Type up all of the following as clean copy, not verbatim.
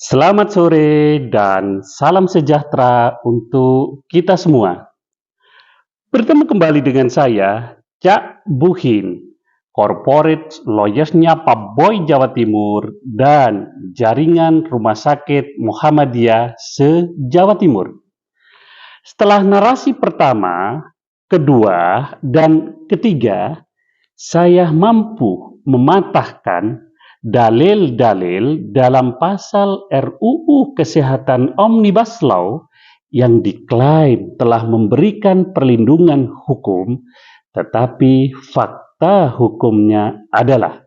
Selamat sore dan salam sejahtera untuk kita semua. Bertemu kembali dengan saya, Cak Buhin, Corporate Lawyers-nya Pak Boy Jawa Timur dan Jaringan Rumah Sakit Muhammadiyah se-Jawa Timur. Setelah narasi pertama, kedua, dan ketiga, saya mampu mematahkan dalil-dalil dalam pasal RUU Kesehatan Omnibus Law yang diklaim telah memberikan perlindungan hukum, tetapi fakta hukumnya adalah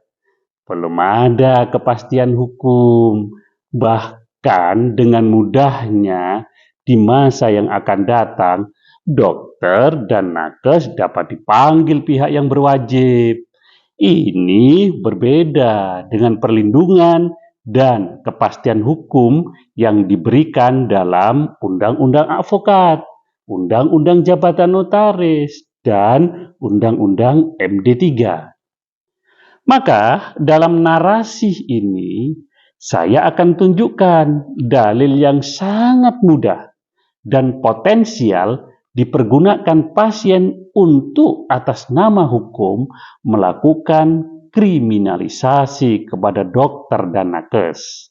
belum ada kepastian hukum. Bahkan dengan mudahnya di masa yang akan datang, dokter dan nakes dapat dipanggil pihak yang berwajib. Ini berbeda dengan perlindungan dan kepastian hukum yang diberikan dalam Undang-Undang Advokat, Undang-Undang Jabatan Notaris, dan Undang-Undang MD3. Maka dalam narasi ini saya akan tunjukkan dalil yang sangat mudah dan potensial dipergunakan pasien untuk atas nama hukum melakukan kriminalisasi kepada dokter dan nakes.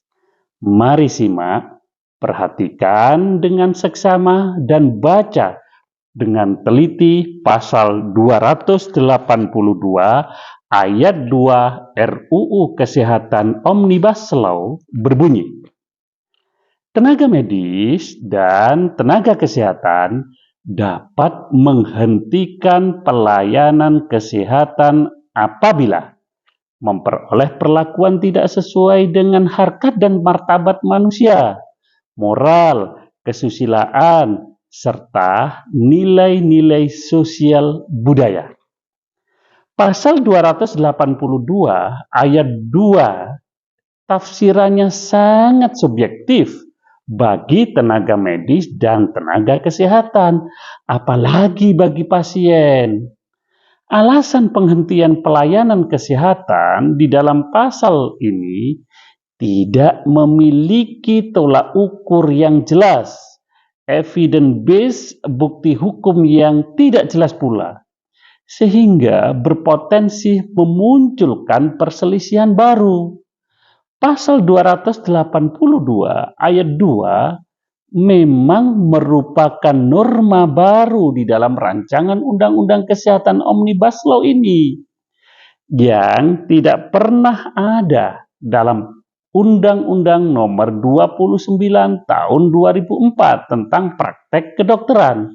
Mari simak, perhatikan dengan seksama dan baca dengan teliti pasal 282 ayat 2 RUU Kesehatan Omnibus Law berbunyi, tenaga medis dan tenaga kesehatan dapat menghentikan pelayanan kesehatan apabila memperoleh perlakuan tidak sesuai dengan harkat dan martabat manusia, moral, kesusilaan, serta nilai-nilai sosial budaya. Pasal 282 ayat 2 tafsirannya sangat subjektif bagi tenaga medis dan tenaga kesehatan, apalagi bagi pasien. Alasan penghentian pelayanan kesehatan di dalam pasal ini tidak memiliki tolak ukur yang jelas, evidence-based bukti hukum yang tidak jelas pula, sehingga berpotensi memunculkan perselisihan baru. Pasal 282 ayat 2 memang merupakan norma baru di dalam rancangan Undang-Undang Kesehatan Omnibus Law ini yang tidak pernah ada dalam Undang-Undang Nomor 29 Tahun 2004 tentang praktek kedokteran.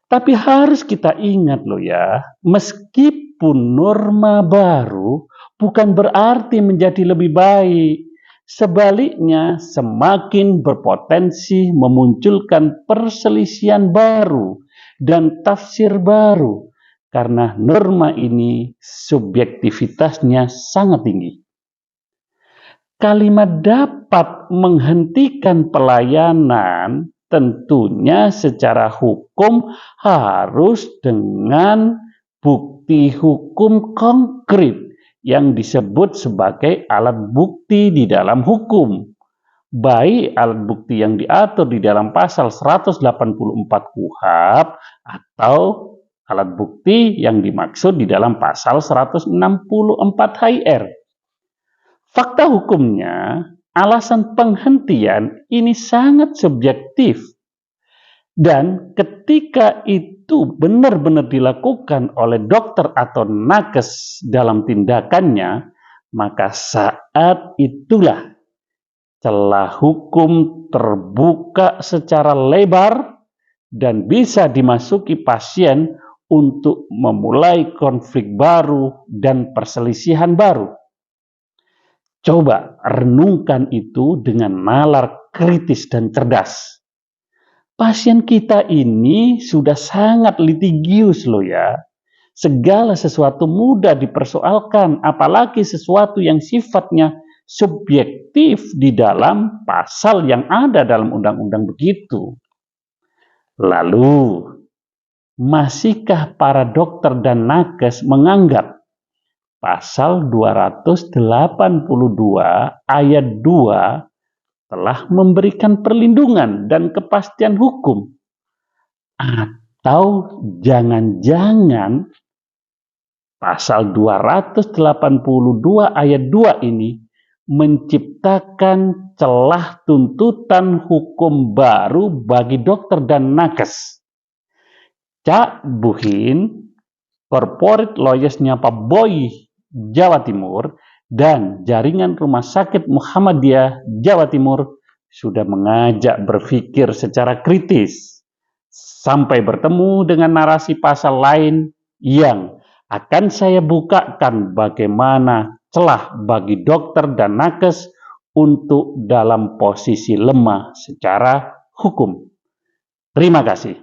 Tapi harus kita ingat loh ya, meskipun norma baru bukan berarti menjadi lebih baik. Sebaliknya, semakin berpotensi memunculkan perselisihan baru dan tafsir baru karena norma ini subjektivitasnya sangat tinggi. Kalimat dapat menghentikan pelayanan tentunya secara hukum harus dengan bukti hukum konkret yang disebut sebagai alat bukti di dalam hukum. Baik alat bukti yang diatur di dalam pasal 184 KUHP atau alat bukti yang dimaksud di dalam pasal 164 HR. Fakta hukumnya, alasan penghentian ini sangat subjektif. Dan ketika itu benar-benar dilakukan oleh dokter atau nakes dalam tindakannya, maka saat itulah celah hukum terbuka secara lebar dan bisa dimasuki pasien untuk memulai konflik baru dan perselisihan baru. Coba renungkan itu dengan nalar kritis dan cerdas. Pasien kita ini sudah sangat litigius loh ya. Segala sesuatu mudah dipersoalkan, apalagi sesuatu yang sifatnya subjektif di dalam pasal yang ada dalam undang-undang begitu. Lalu, masihkah para dokter dan nakes menganggap pasal 282 ayat 2 telah memberikan perlindungan dan kepastian hukum. Atau jangan-jangan pasal 282 ayat 2 ini menciptakan celah tuntutan hukum baru bagi dokter dan nakes. Cak Buhin, Corporate Lawyers-nya Pak Boy Jawa Timur, dan jaringan Rumah Sakit Muhammadiyah Jawa Timur sudah mengajak berpikir secara kritis. Sampai bertemu dengan narasi pasal lain yang akan saya bukakan bagaimana celah bagi dokter dan nakes untuk dalam posisi lemah secara hukum. Terima kasih.